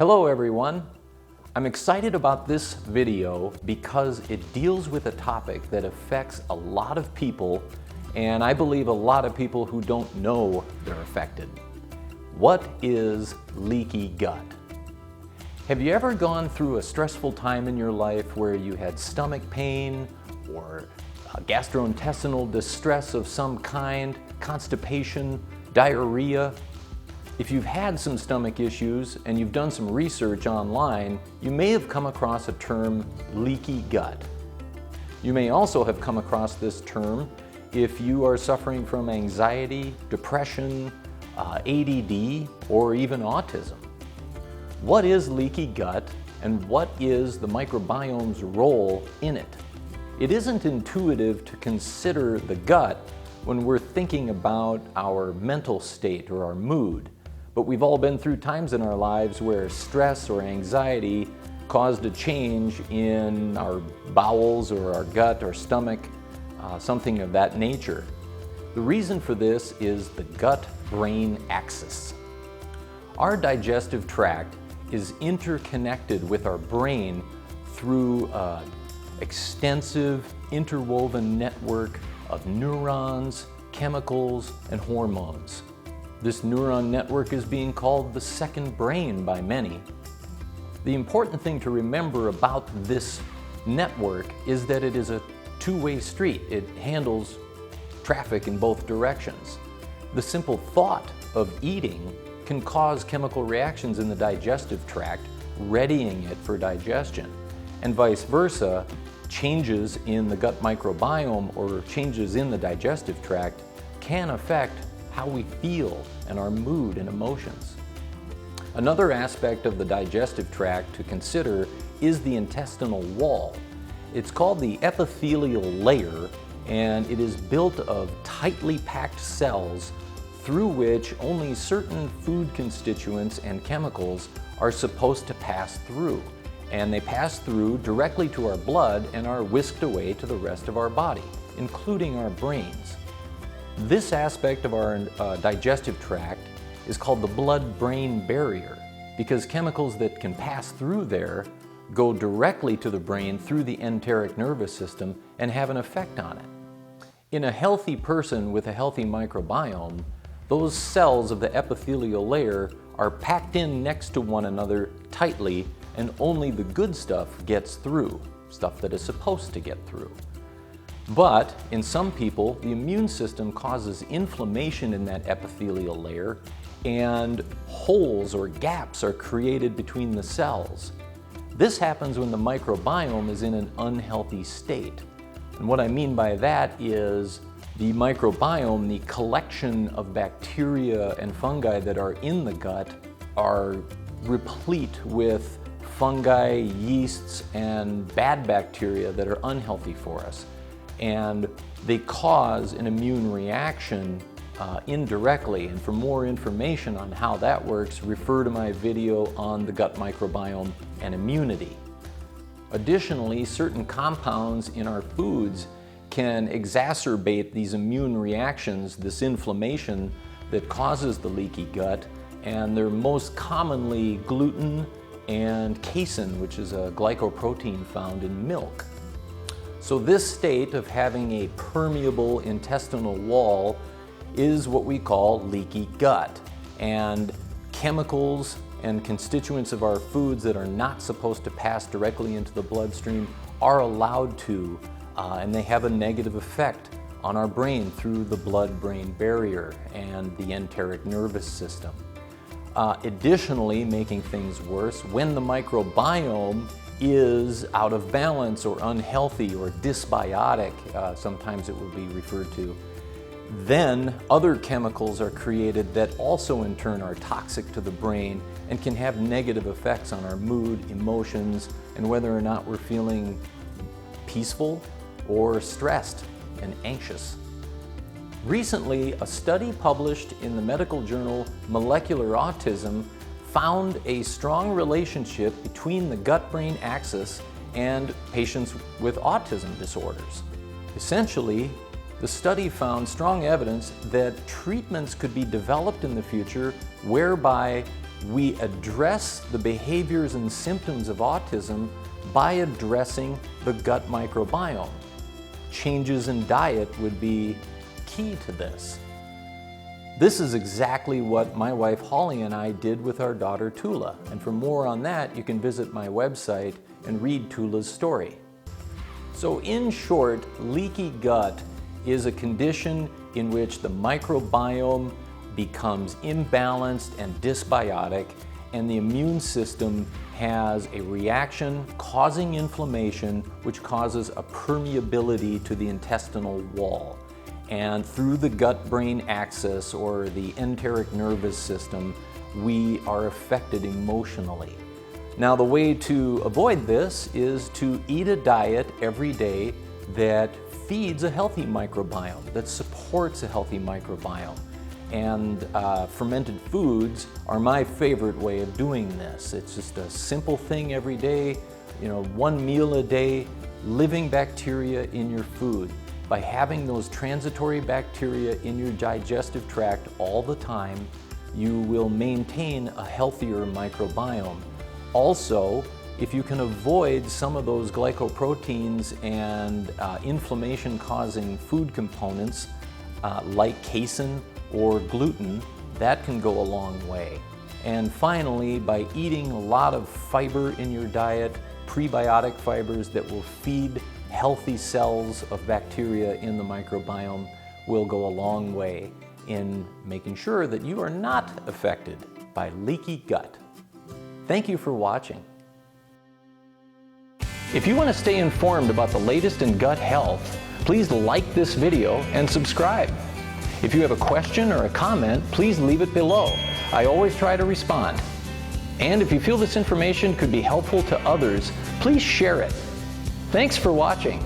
Hello everyone. I'm excited about this video because it deals with a topic that affects a lot of people, and I believe a lot of people who don't know they're affected. What is leaky gut? Have you ever gone through a stressful time in your life where you had stomach pain or gastrointestinal distress of some kind, constipation, diarrhea? If you've had some stomach issues and you've done some research online, you may have come across a term, leaky gut. You may also have come across this term if you are suffering from anxiety, depression, ADD, or even autism. What is leaky gut and what is the microbiome's role in it? It isn't intuitive to consider the gut when we're thinking about our mental state or our mood. But we've all been through times in our lives where stress or anxiety caused a change in our bowels or our gut or stomach, something of that nature. The reason for this is the gut-brain axis. Our digestive tract is interconnected with our brain through an extensive interwoven network of neurons, chemicals, and hormones. This neuron network is being called the second brain by many. The important thing to remember about this network is that it is a two-way street. It handles traffic in both directions. The simple thought of eating can cause chemical reactions in the digestive tract, readying it for digestion. And vice versa, changes in the gut microbiome or changes in the digestive tract can affect how we feel and our mood and emotions. Another aspect of the digestive tract to consider is the intestinal wall. It's called the epithelial layer, and it is built of tightly packed cells through which only certain food constituents and chemicals are supposed to pass through. And they pass through directly to our blood and are whisked away to the rest of our body, including our brains. This aspect of our digestive tract is called the blood-brain barrier because chemicals that can pass through there go directly to the brain through the enteric nervous system and have an effect on it. In a healthy person with a healthy microbiome, those cells of the epithelial layer are packed in next to one another tightly, and only the good stuff gets through, stuff that is supposed to get through. But in some people, the immune system causes inflammation in that epithelial layer, and holes or gaps are created between the cells. This happens when the microbiome is in an unhealthy state. And what I mean by that is the microbiome, the collection of bacteria and fungi that are in the gut, are replete with fungi, yeasts, and bad bacteria that are unhealthy for us. And they cause an immune reaction indirectly. And for more information on how that works, refer to my video on the gut microbiome and immunity. Additionally, certain compounds in our foods can exacerbate these immune reactions, this inflammation that causes the leaky gut, and they're most commonly gluten and casein, which is a glycoprotein found in milk. So this state of having a permeable intestinal wall is what we call leaky gut. And chemicals and constituents of our foods that are not supposed to pass directly into the bloodstream are allowed to, and they have a negative effect on our brain through the blood-brain barrier and the enteric nervous system. Additionally, making things worse, when the microbiome is out of balance or unhealthy or dysbiotic, sometimes it will be referred to, then other chemicals are created that also in turn are toxic to the brain and can have negative effects on our mood, emotions, and whether or not we're feeling peaceful or stressed and anxious. Recently, a study published in the medical journal Molecular Autism found a strong relationship between the gut-brain axis and patients with autism disorders. Essentially, the study found strong evidence that treatments could be developed in the future whereby we address the behaviors and symptoms of autism by addressing the gut microbiome. Changes in diet would be key to this. This is exactly what my wife Holly and I did with our daughter Tula. And for more on that, you can visit my website and read Tula's story. So in short, leaky gut is a condition in which the microbiome becomes imbalanced and dysbiotic, and the immune system has a reaction causing inflammation, which causes a permeability to the intestinal wall. And through the gut-brain axis, or the enteric nervous system, we are affected emotionally. Now, the way to avoid this is to eat a diet every day that feeds a healthy microbiome, that supports a healthy microbiome. And fermented foods are my favorite way of doing this. It's just a simple thing every day, one meal a day, living bacteria in your food. By having those transitory bacteria in your digestive tract all the time, you will maintain a healthier microbiome. Also, if you can avoid some of those glycoproteins and inflammation-causing food components like casein or gluten, that can go a long way. And finally, by eating a lot of fiber in your diet, prebiotic fibers that will feed healthy cells of bacteria in the microbiome, will go a long way in making sure that you are not affected by leaky gut. Thank you for watching. If you want to stay informed about the latest in gut health, please like this video and subscribe. If you have a question or a comment, please leave it below. I always try to respond. And if you feel this information could be helpful to others, please share it. Thanks for watching.